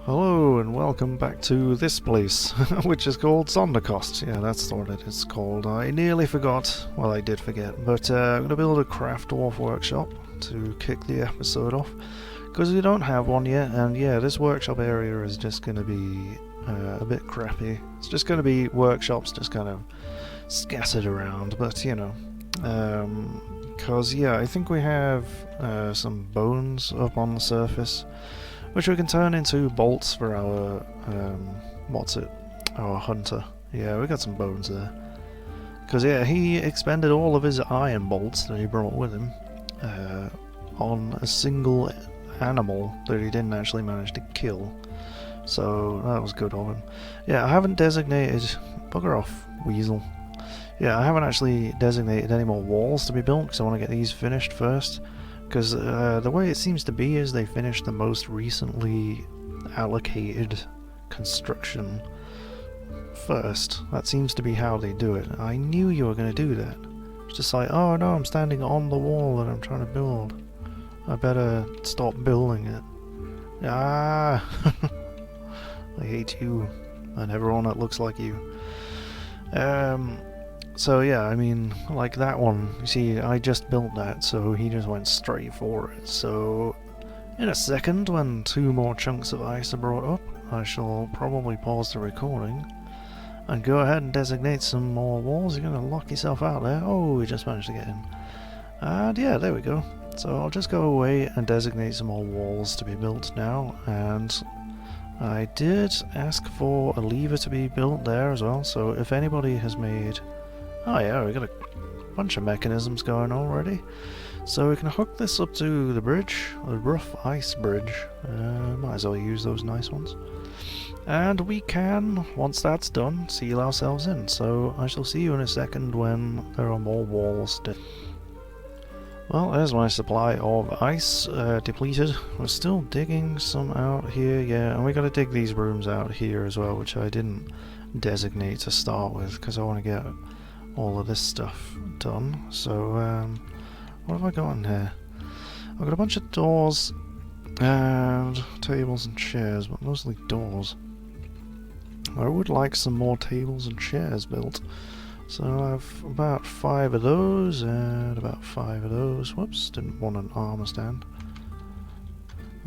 Hello and welcome back to this place, which is called Zondakost. Yeah, that's what it is called. I nearly forgot. Well, I did forget, but I'm going to build a craft dwarf workshop to kick the episode off, because we don't have one yet, and yeah, this workshop area is just going to be a bit crappy. It's just going to be workshops just kind of scattered around, but you know, because yeah, I think we have some bones up on the surface, which we can turn into bolts for our, our hunter. Yeah, we got some bones there. Because, yeah, he expended all of his iron bolts that he brought with him on a single animal that he didn't actually manage to kill. So, that was good of him. Yeah, I haven't designated... Bugger off, weasel. Yeah, I haven't actually designated any more walls to be built, because I want to get these finished first. Because the way it seems to be is they finished the most recently allocated construction first. That seems to be how they do it. I knew you were going to do that. It's just like, oh no, I'm standing on the wall that I'm trying to build. I better stop building it. Ah! I hate you. And everyone that looks like you. So yeah, I mean, like that one, you see, I just built that, so he just went straight for it. So, in a second, when 2 more chunks of ice are brought up, I shall probably pause the recording and go ahead and designate some more walls. You're going to lock yourself out there. Oh, we just managed to get in. And yeah, there we go. So I'll just go away and designate some more walls to be built now, and I did ask for a lever to be built there as well, so if anybody has made... Oh yeah, we got a bunch of mechanisms going already. So we can hook this up to the bridge, the rough ice bridge. Might as well use those nice ones. And we can, once that's done, seal ourselves in. So I shall see you in a second when there are more walls. Well, there's my supply of ice depleted. We're still digging some out here, yeah, and we got to dig these rooms out here as well, which I didn't designate to start with, because I want to get all of this stuff done. So what have I got in here? I've got a bunch of doors and tables and chairs, but mostly doors. I would like some more tables and chairs built, so I have about 5 of those and about 5 of those. Whoops, didn't want an armor stand.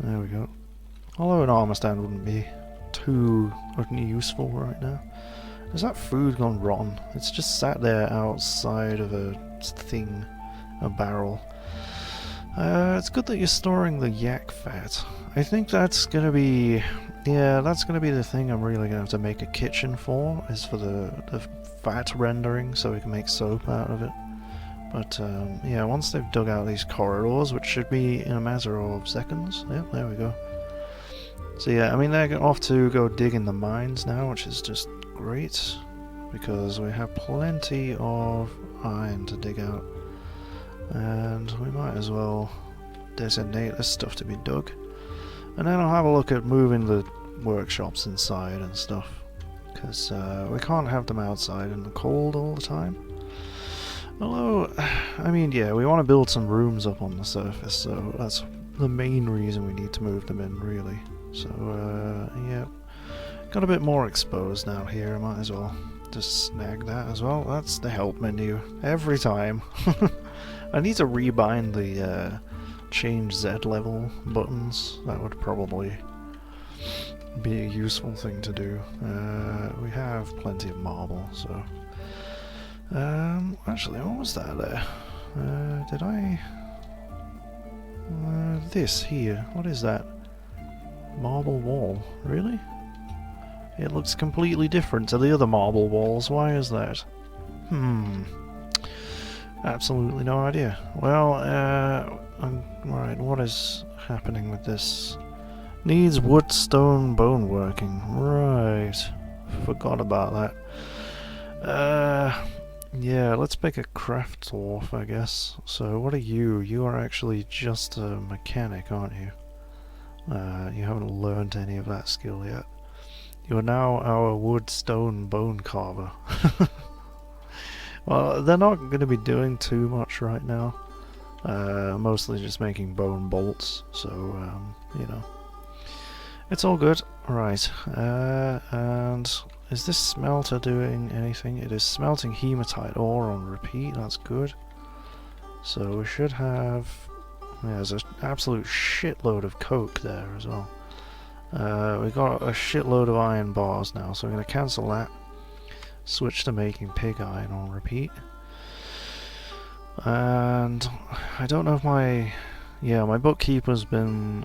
There we go. Although an armor stand wouldn't be too useful right now. Has that food gone rotten? It's just sat there outside of a thing, a barrel. It's good that you're storing the yak fat. I think that's gonna be... yeah, that's gonna be the thing I'm really gonna have to make a kitchen for, is for the fat rendering, so we can make soap out of it. But yeah, once they've dug out these corridors, which should be in a matter of seconds. Yep, there we go. So yeah, I mean, they're off to go dig in the mines now, which is just great, because we have plenty of iron to dig out, and we might as well designate this stuff to be dug, and then I'll have a look at moving the workshops inside and stuff, because we can't have them outside in the cold all the time. Although, I mean, yeah, we want to build some rooms up on the surface, so that's the main reason we need to move them in, really. So yeah, got a bit more exposed now here, I might as well just snag that as well. That's the help menu, every time. I need to rebind the change Z level buttons. That would probably be a useful thing to do. We have plenty of marble, so... actually, what was that there? Did I... this here, what is that? Marble wall, really? It looks completely different to the other marble walls. Why is that? Absolutely no idea. Well, right, what is happening with this? Needs wood, stone, bone working. Right. Forgot about that. Yeah, let's pick a craft dwarf, I guess. So, what are you? You are actually just a mechanic, aren't you? You haven't learned any of that skill yet. You are now our wood, stone, bone carver. Well, they're not going to be doing too much right now. Mostly just making bone bolts, so, you know. It's all good. Right. And is this smelter doing anything? It is smelting hematite ore on repeat. That's good. So we should have... Yeah, there's an absolute shitload of coke there as well. We've got a shitload of iron bars now, so I'm going to cancel that. Switch to making pig iron on repeat. And I don't know if my... Yeah, my bookkeeper's been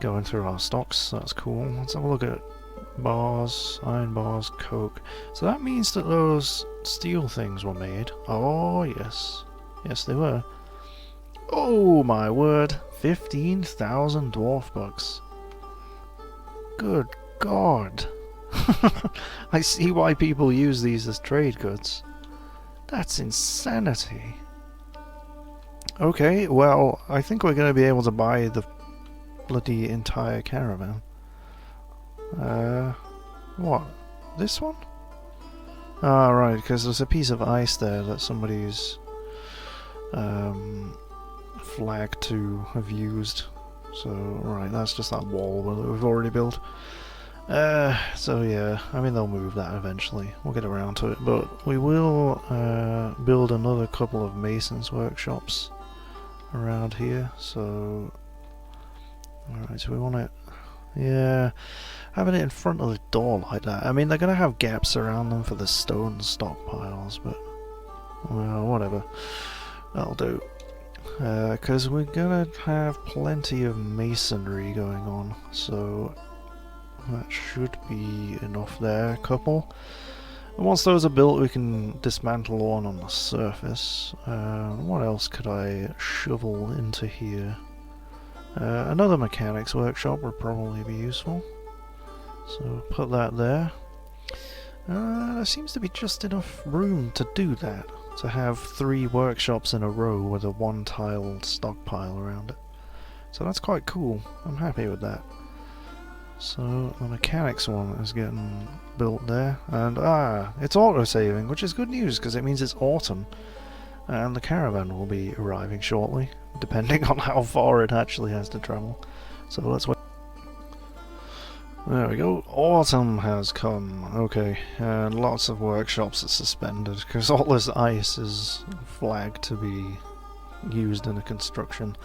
going through our stocks, so that's cool. Let's have a look at bars, iron bars, coke. So that means that those steel things were made. Oh, yes. Yes, they were. Oh, my word. 15,000 dwarf bucks. Good God. I see why people use these as trade goods. That's insanity. Okay, well, I think we're going to be able to buy the bloody entire caravan. What? This one? Ah, right, because there's a piece of ice there that somebody's flagged to have used. So, right, that's just that wall that we've already built. So yeah, I mean they'll move that eventually. We'll get around to it, but we will build another couple of masons' workshops around here. So, alright, so we want it. Yeah, having it in front of the door like that. I mean, they're gonna have gaps around them for the stone stockpiles, but well, whatever. That'll do. Because we're gonna have plenty of masonry going on, so that should be enough there. A couple. And once those are built, we can dismantle one on the surface. What else could I shovel into here? Another mechanics workshop would probably be useful. So put that there. There seems to be just enough room to do that. To have 3 workshops in a row with a 1-tiled stockpile around it. So that's quite cool. I'm happy with that. So the mechanics one is getting built there. And it's auto-saving, which is good news because it means it's autumn. And the caravan will be arriving shortly, depending on how far it actually has to travel. So let's wait. There we go. Autumn has come. Okay, and lots of workshops are suspended because all this ice is flagged to be used in a construction.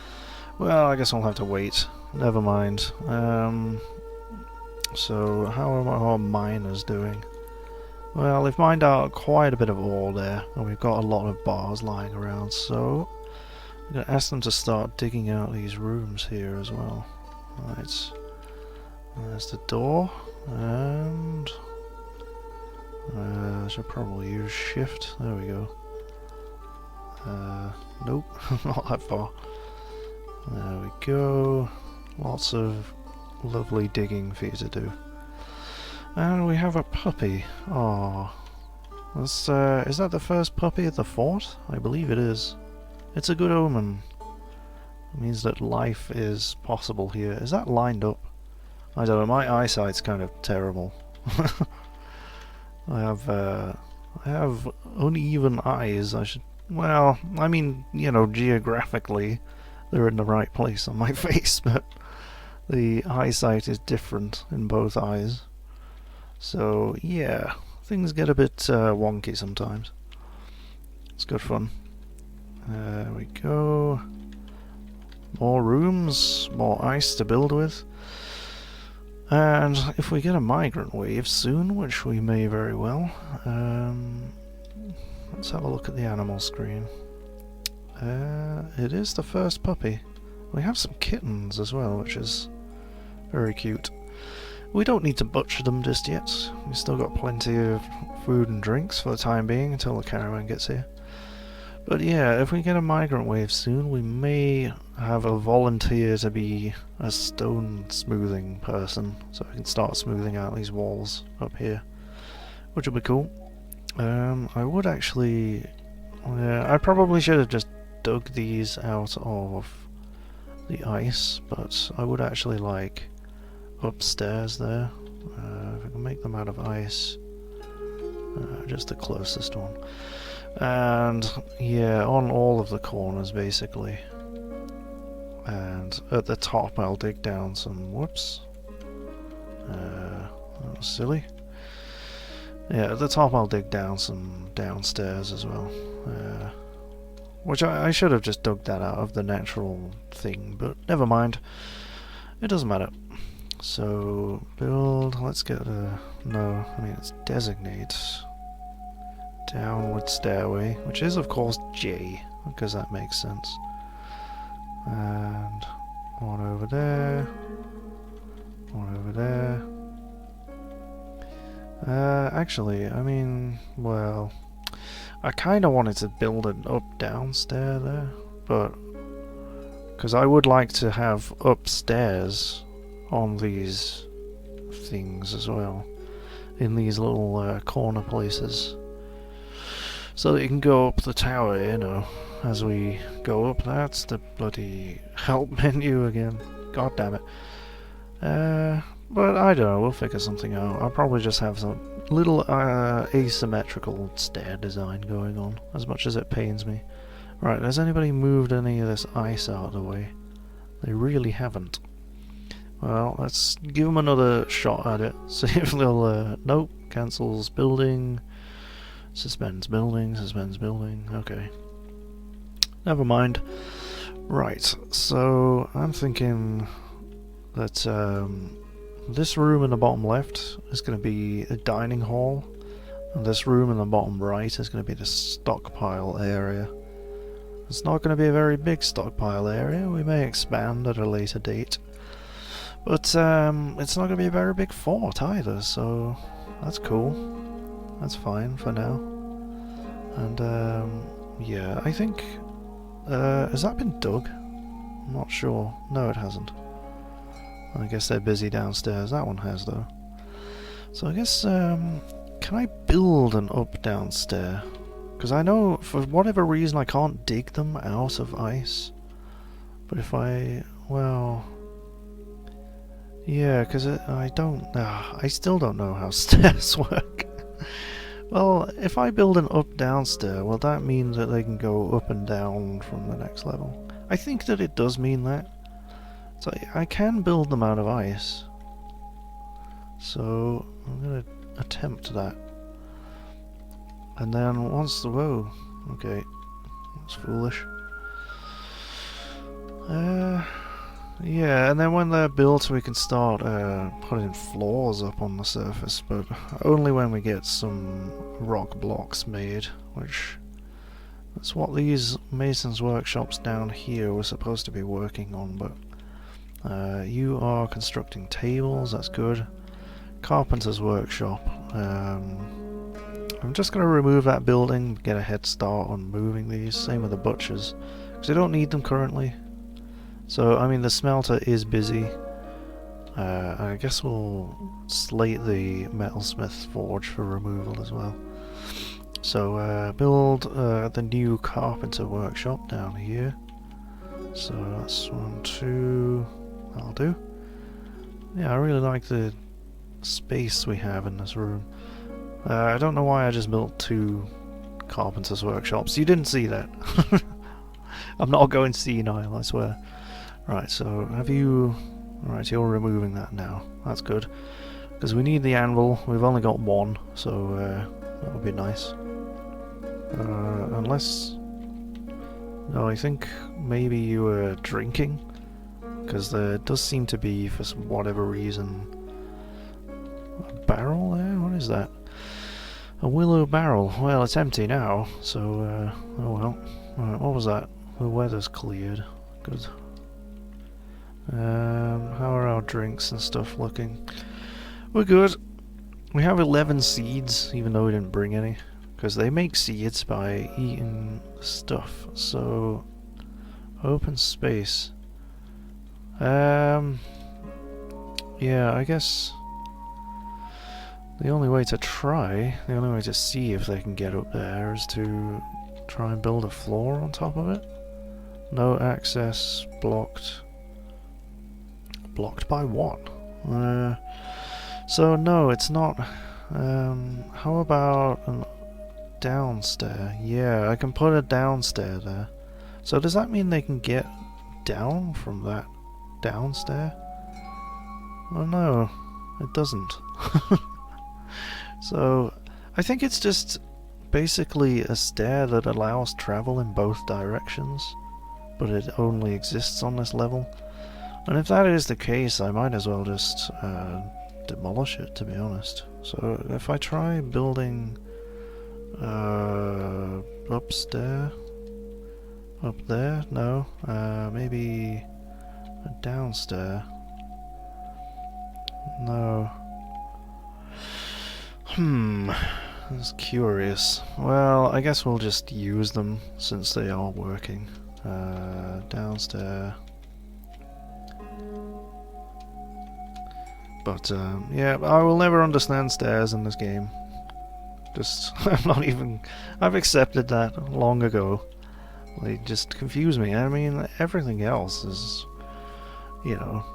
Well, I guess I'll have to wait. Never mind. So how are our miners doing? Well, they've mined out quite a bit of ore there, and we've got a lot of bars lying around, so I'm going to ask them to start digging out these rooms here as well. Right. There's the door, and I should probably use shift. There we go. Nope, not that far. There we go. Lots of lovely digging for you to do. And we have a puppy. Oh, is that the first puppy at the fort? I believe it is. It's a good omen. It means that life is possible here. Is that lined up? I don't know, my eyesight's kind of terrible. I have uneven eyes. Well, I mean, you know, geographically they're in the right place on my face, but the eyesight is different in both eyes. So yeah, things get a bit wonky sometimes. It's good fun. There we go. More rooms, more ice to build with. And if we get a migrant wave soon, which we may very well, let's have a look at the animal screen. It is the first puppy. We have some kittens as well, which is very cute. We don't need to butcher them just yet. We've still got plenty of food and drinks for the time being until the caravan gets here. But yeah, if we get a migrant wave soon, we may have a volunteer to be a stone smoothing person, so we can start smoothing out these walls up here, which will be cool. I would actually... I probably should have just dug these out of the ice, but I would actually like upstairs there. If I can make them out of ice, just the closest one. And yeah, on all of the corners basically. And at the top I'll dig down some, whoops, That was silly. Yeah, at the top I'll dig down some downstairs as well. Which I should have just dug that out of the natural thing, but never mind. It doesn't matter. So, build, let's get a... no, I mean it's designate. Downward stairway, which is of course J, because that makes sense. And one over there. One over there. Actually, I mean, well, I kind of wanted to build an up-down stair there, but because I would like to have upstairs on these things as well, in these little corner places, so that you can go up the tower, you know, as we go up. That's the bloody help menu again. God damn it. But I don't know, we'll figure something out. I'll probably just have some little asymmetrical stair design going on, as much as it pains me. Right, has anybody moved any of this ice out of the way? They really haven't. Well, let's give them another shot at it. See if they'll... nope, cancels building, suspends building, suspends building. Okay. Never mind. Right, so I'm thinking that this room in the bottom left is going to be a dining hall, and this room in the bottom right is going to be the stockpile area. It's not going to be a very big stockpile area. We may expand at a later date, but it's not going to be a very big fort either, so that's cool. That's fine for now. And yeah, I think has that been dug? I'm not sure. No, it hasn't. I guess they're busy downstairs. That one has, though. So I guess, can I build an up-down stair? Because I know, for whatever reason, I can't dig them out of ice. But if I... well... yeah, because I don't... I still don't know how stairs work. Well, if I build an up-down stair, will that mean that they can go up and down from the next level? I think that it does mean that. So I can build them out of ice. So I'm going to attempt that. And then once the... whoa. Okay. That's foolish. Yeah, and then when they're built we can start putting floors up on the surface, but only when we get some rock blocks made, which... that's what these masons' workshops down here were supposed to be working on, but... you are constructing tables, that's good. Carpenter's workshop. I'm just going to remove that building, get a head start on moving these. Same with the butchers, because I don't need them currently. So, I mean, the smelter is busy. I guess we'll slate the metalsmith forge for removal as well. So, build the new carpenter workshop down here. So that's 1, 2... that'll do. Yeah, I really like the space we have in this room. I don't know why I just built 2 carpenter's workshops. You didn't see that. I'm not going senile, I swear. Right, so have you... right, you're removing that now. That's good. Because we need the anvil. We've only got 1, so that would be nice. Unless... no, I think maybe you were drinking. Because there does seem to be, for whatever reason, a barrel there? What is that? A willow barrel. Well, it's empty now, so, oh well. Alright, what was that? The weather's cleared. Good. How are our drinks and stuff looking? We're good. We have 11 seeds, even though we didn't bring any. Because they make seeds by eating stuff, so... open space. Yeah, I guess the only way to try, the only way to see if they can get up there is to try and build a floor on top of it. No access, blocked. Blocked by what? So no, it's not. How about a downstair? Yeah, I can put a downstair there. So does that mean they can get down from that downstair? Oh no. It doesn't. So, I think it's just basically a stair that allows travel in both directions, but it only exists on this level. And if that is the case, I might as well just demolish it, to be honest. So if I try building upstairs, up there, no, maybe a downstairs, no. That's curious. Well, I guess we'll just use them since they are working. Downstairs. But, yeah, I will never understand stairs in this game. Just, I'm not even... I've accepted that long ago. They just confuse me. I mean, everything else is, you know,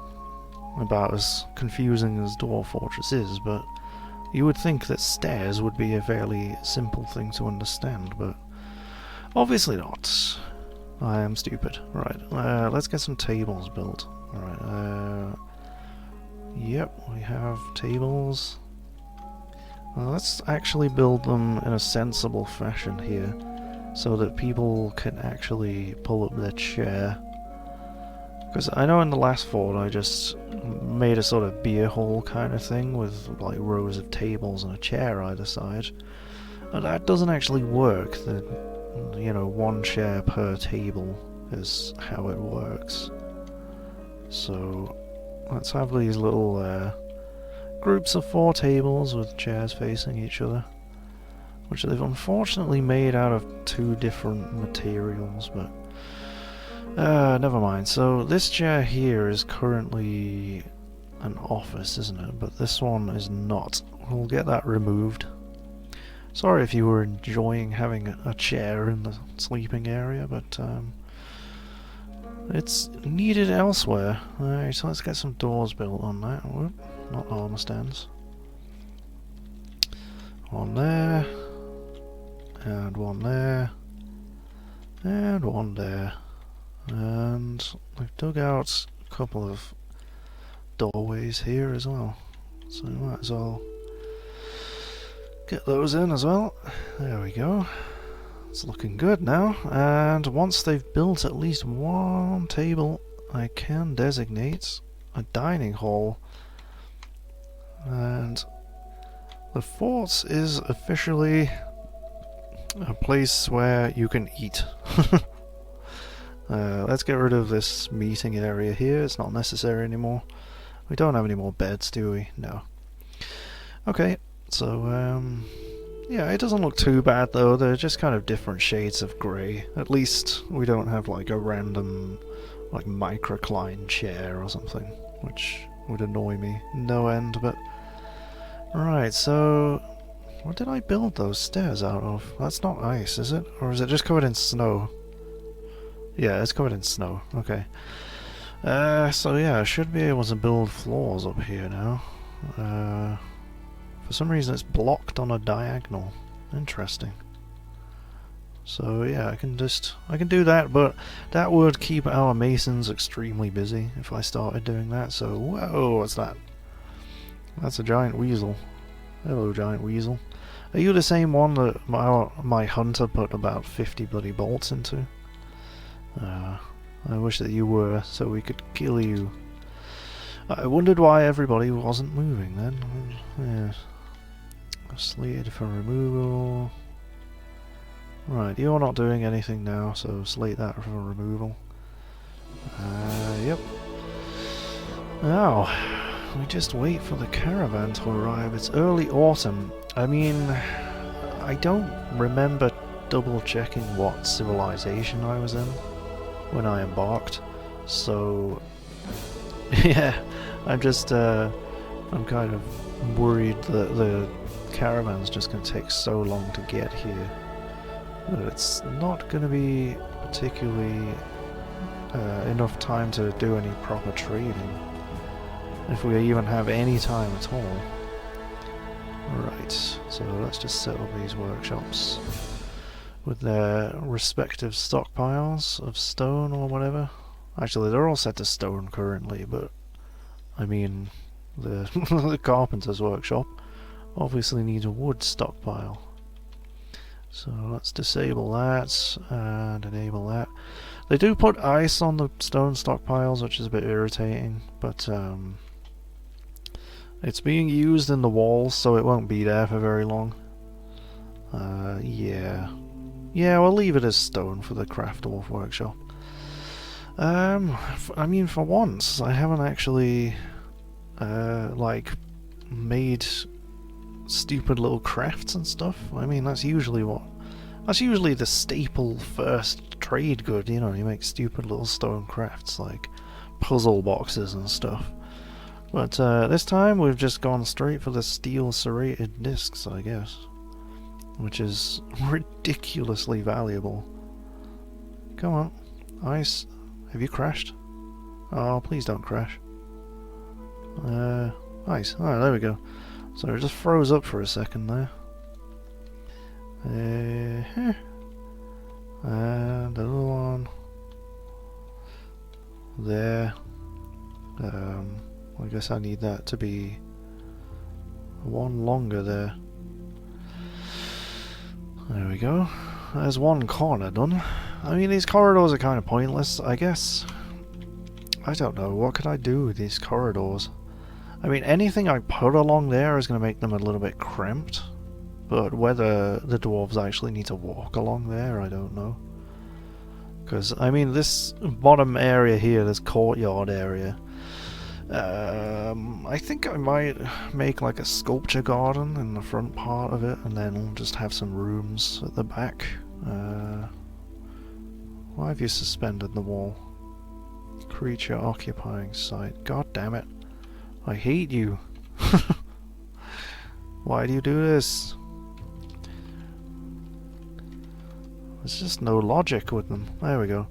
about as confusing as Dwarf Fortress is, but you would think that stairs would be a fairly simple thing to understand, but obviously not. I am stupid. Right, let's get some tables built. Alright, yep, we have tables. Well, let's actually build them in a sensible fashion here, so that people can actually pull up their chair. Because I know in the last fort I just made a sort of beer hall kind of thing with like rows of tables and a chair either side. And that doesn't actually work. The, you know, one chair per table is how it works. So let's have these little groups of 4 tables with chairs facing each other, which they've unfortunately made out of 2 different materials, but never mind. So this chair here is currently an office, isn't it? But this one is not. We'll get that removed. Sorry if you were enjoying having a chair in the sleeping area, but it's needed elsewhere. Alright, so let's get some doors built on that. Whoop, not armor stands. One there, and one there, and one there. And we've dug out a couple of doorways here as well, so we might as well get those in as well. There we go. It's looking good now, and once they've built at least one table, I can designate a dining hall, and the fort is officially a place where you can eat. Let's get rid of this meeting area here. It's not necessary anymore. We don't have any more beds, do we? No. Okay, so yeah, it doesn't look too bad though. They're just kind of different shades of grey. At least we don't have like a random like microcline chair or something, which would annoy me no end. But right, so what did I build those stairs out of? That's not ice, is it? Or is it just covered in snow? Yeah, it's covered in snow. Okay. So yeah, I should be able to build floors up here now. For some reason it's blocked on a diagonal. Interesting. So yeah, I can do that, but that would keep our masons extremely busy if I started doing that. So whoa, what's that? That's a giant weasel. Hello, giant weasel. Are you the same one that my hunter put about 50 bloody bolts into? I wish that you were, so we could kill you. I wondered why everybody wasn't moving then. Yeah. Slated for removal. Right, you're not doing anything now, so slate that for removal. Yep. Now, we just wait for the caravan to arrive. It's early autumn. I mean, I don't remember double checking what civilization I was in when I embarked, so yeah, I'm just I'm kind of worried that the caravan's just going to take so long to get here that it's not going to be particularly enough time to do any proper trading, if we even have any time at all. Right, so let's just set up these workshops with their respective stockpiles of stone or whatever. Actually, they're all set to stone currently, but I mean, the, the carpenter's workshop obviously needs a wood stockpile. So let's disable that and enable that. They do put ice on the stone stockpiles, which is a bit irritating, but it's being used in the walls, so it won't be there for very long. Yeah. Yeah, we'll leave it as stone for the Craft Dwarf workshop. I mean, for once, I haven't actually, like, made stupid little crafts and stuff. I mean, that's usually the staple first trade good, you know, you make stupid little stone crafts, like puzzle boxes and stuff. But this time we've just gone straight for the steel serrated discs, I guess. Which is ridiculously valuable. Come on, ice. Have you crashed? Oh, please don't crash. Ice. Oh, there we go. So it just froze up for a second there. And another one. There. I guess I need that to be one longer there. There we go. There's one corner done. I mean, these corridors are kind of pointless, I guess. I don't know, what could I do with these corridors? I mean, anything I put along there is going to make them a little bit cramped. But whether the dwarves actually need to walk along there, I don't know. Because, I mean, this bottom area here, this courtyard area, I think I might make like a sculpture garden in the front part of it, and then just have some rooms at the back. Why have you suspended the wall? Creature occupying site. God damn it. I hate you. Why do you do this? There's just no logic with them. There we go.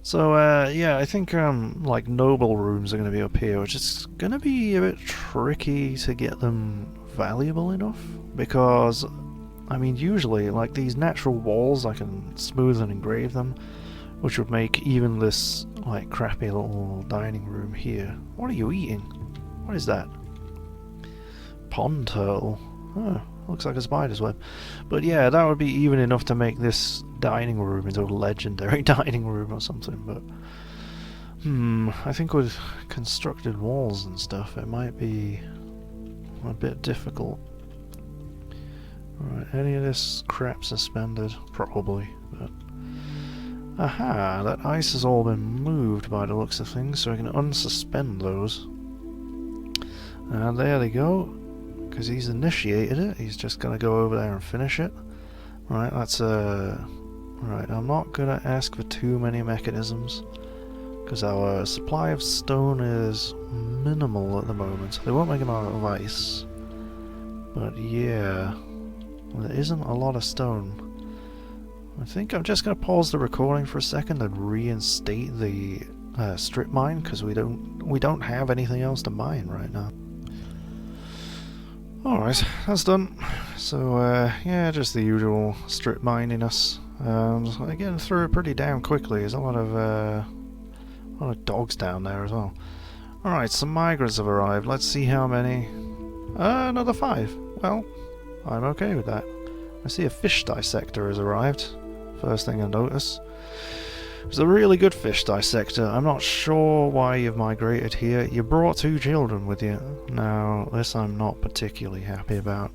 So, yeah, I think, like, noble rooms are going to be up here, which is going to be a bit tricky to get them valuable enough, because, I mean, usually, like, these natural walls, I can smooth and engrave them, which would make even this, like, crappy little dining room here. What are you eating? What is that? Pond turtle. Oh, looks like a spider's web. But yeah, that would be even enough to make this dining room into a legendary dining room or something, but I think with constructed walls and stuff it might be a bit difficult. Right, any of this crap suspended? Probably, but aha, that ice has all been moved by the looks of things, so I can unsuspend those. And there they go. Because he's initiated it, he's just going to go over there and finish it. Right, that's right, I'm not going to ask for too many mechanisms, because our supply of stone is minimal at the moment. They won't make them out of ice. But yeah, there isn't a lot of stone. I think I'm just going to pause the recording for a second and reinstate the strip mine, because we don't have anything else to mine right now. Alright, that's done. So, yeah, just the usual strip mininess. I get through it pretty damn quickly. There's a lot of dogs down there as well. Alright, some migrants have arrived. Let's see how many. Another 5. Well, I'm okay with that. I see a fish dissector has arrived. First thing I notice. It's a really good fish dissector. I'm not sure why you've migrated here. You brought 2 children with you. Now, this I'm not particularly happy about.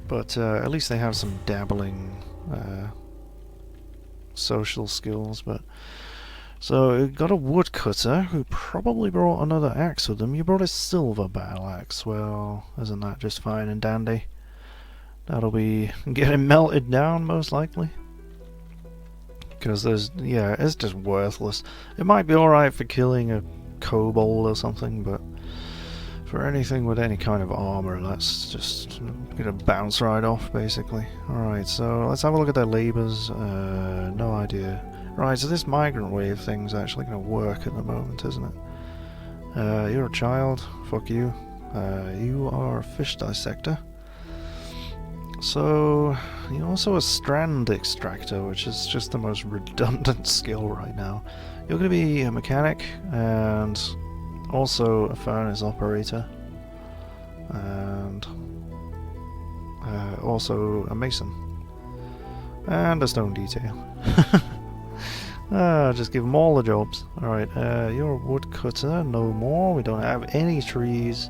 But at least they have some dabbling social skills. But so we got a woodcutter who probably brought another axe with them. You brought a silver battle axe. Well, isn't that just fine and dandy? That'll be getting melted down most likely. Because yeah, it's just worthless. It might be alright for killing a kobold or something, but for anything with any kind of armor, that's just gonna bounce right off, basically. Alright, so let's have a look at their labors. No idea. Right, so this migrant wave thing's actually gonna work at the moment, isn't it? You're a child. Fuck you. You are a fish dissector. So, you're also a strand extractor, which is just the most redundant skill right now. You're going to be a mechanic, and Also a furnace operator. And also a mason. And a stone detail. Just give them all the jobs. Alright, you're a woodcutter, no more. We don't have any trees.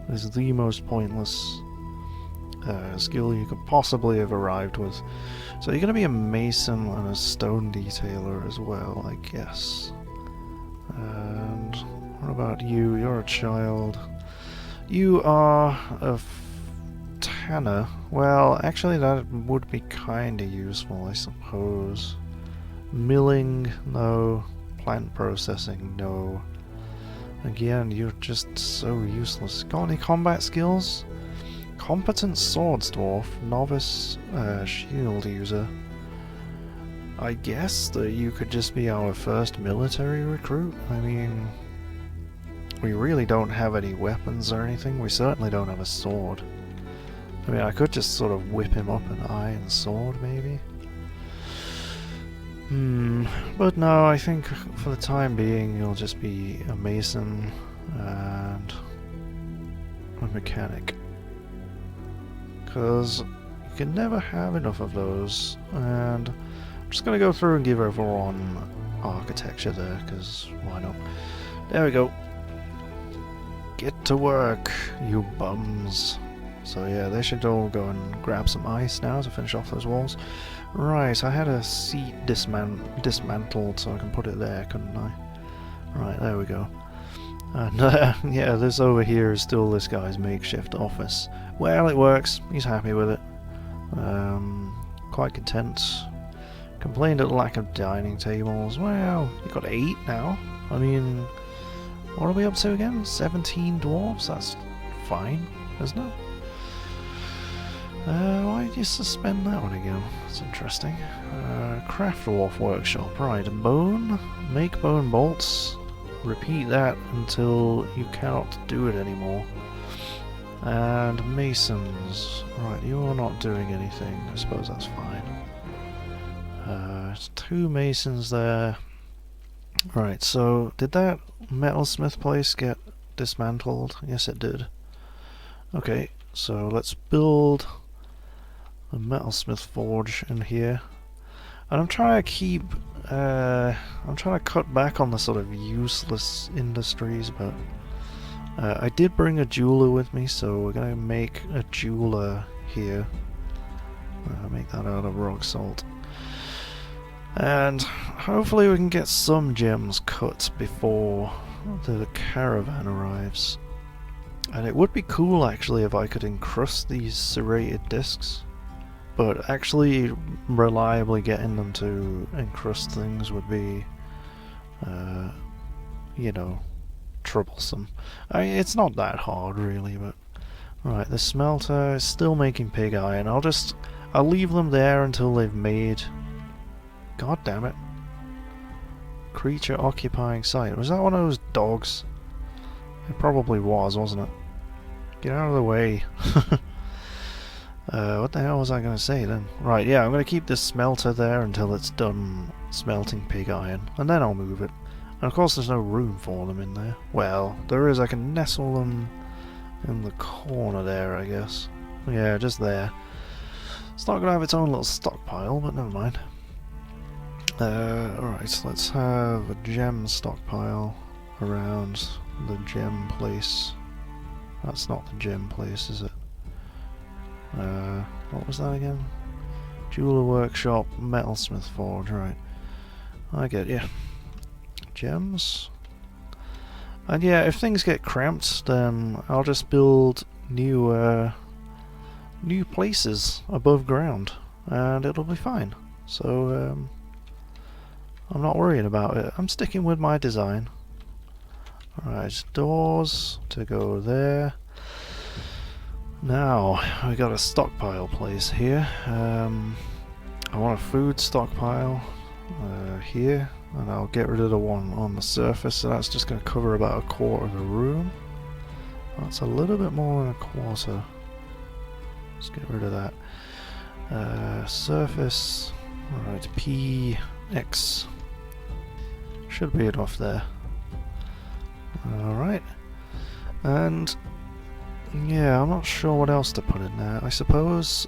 This is the most pointless skill you could possibly have arrived with. So you're going to be a mason and a stone detailer as well, I guess. And what about you? You're a child. You are a tanner. Well, actually that would be kinda useful, I suppose. Milling, no. Plant processing, no. Again, you're just so useless. Got any combat skills? Competent swords dwarf, novice shield user. I guess that you could just be our first military recruit. I mean, we really don't have any weapons or anything. We certainly don't have a sword. I mean, I could just sort of whip him up an iron sword, maybe. But no, I think for the time being you'll just be a mason and a mechanic. Because you can never have enough of those, and I'm just going to go through and give everyone architecture there, because why not? There we go. Get to work, you bums. So yeah, they should all go and grab some ice now to finish off those walls. Right, I had a seat dismantled so I can put it there, couldn't I? Right, there we go. And yeah, this over here is still this guy's makeshift office. Well, it works. He's happy with it. Quite content. Complained at the lack of dining tables. Well, you got 8 now. I mean, what are we up to again? 17 dwarves? That's fine, isn't it? Why did you suspend that one again? That's interesting. Craft dwarf workshop. Right, bone. Make bone bolts. Repeat that until you cannot do it anymore. And masons. Right, you're not doing anything. I suppose that's fine. 2 masons there. Right, so did that metalsmith place get dismantled? Yes, it did. Okay, so let's build a metalsmith forge in here. And I'm trying to keep I'm trying to cut back on the sort of useless industries, but I did bring a jeweler with me, so we're gonna make a jeweler here. Make that out of rock salt. And hopefully we can get some gems cut before the caravan arrives. And it would be cool actually if I could encrust these serrated discs. But actually reliably getting them to encrust things would be, you know, troublesome. I mean, it's not that hard really, but... Right, the smelter is still making pig iron. I'll leave them there until they've made... God damn it. Creature occupying site. Was that one of those dogs? It probably was, wasn't it? Get out of the way. What the hell was I going to say then? Right, yeah, I'm going to keep this smelter there until it's done smelting pig iron, and then I'll move it. And of course there's no room for them in there. Well, there is. I can nestle them in the corner there, I guess. Yeah, just there. It's not going to have its own little stockpile, but never mind. Alright, let's have a gem stockpile around the gem place. That's not the gem place, is it? What was that again? Jeweler workshop, metalsmith forge, right. I get you. Gems. And yeah, if things get cramped, then I'll just build new places above ground, and it'll be fine. So, I'm not worrying about it. I'm sticking with my design. Alright, doors to go there. Now, we got a stockpile place here. I want a food stockpile here, and I'll get rid of the one on the surface, so that's just going to cover about a quarter of the room. That's a little bit more than a quarter. Let's get rid of that. Surface, alright, PX. Should be enough there. Alright. And yeah, I'm not sure what else to put in there. I suppose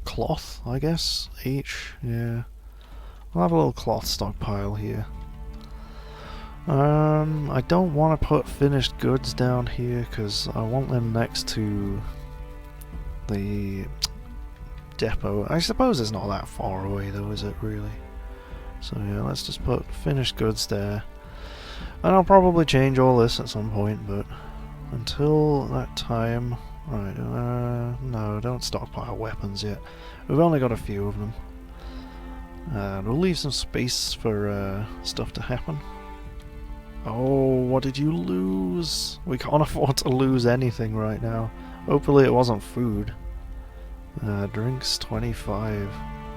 cloth, I guess, each, yeah. I'll have a little cloth stockpile here. I don't want to put finished goods down here because I want them next to the depot. I suppose it's not that far away though, is it really? So yeah, let's just put finished goods there. And I'll probably change all this at some point, but until that time... Right, no, don't stockpile weapons yet. We've only got a few of them. And we'll leave some space for stuff to happen. Oh, what did you lose? We can't afford to lose anything right now. Hopefully it wasn't food. Drinks 25.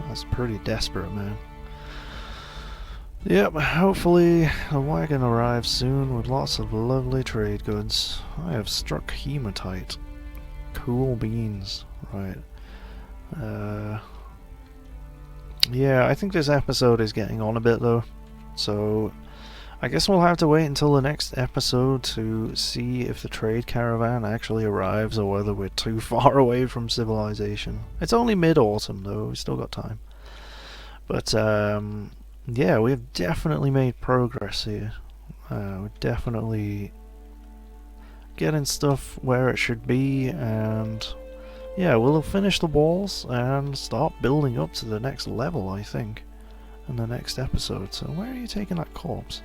That's pretty desperate, man. Yep, hopefully the wagon arrives soon with lots of lovely trade goods. I have struck hematite. Cool beans. Right. Yeah, I think this episode is getting on a bit though. So I guess we'll have to wait until the next episode to see if the trade caravan actually arrives or whether we're too far away from civilization. It's only mid-autumn though, we've still got time. But yeah, we've definitely made progress here. We're definitely getting stuff where it should be, and yeah, we'll finish the walls and start building up to the next level, I think, in the next episode. So where are you taking that corpse?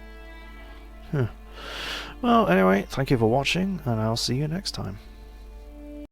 Well, anyway, thank you for watching, and I'll see you next time.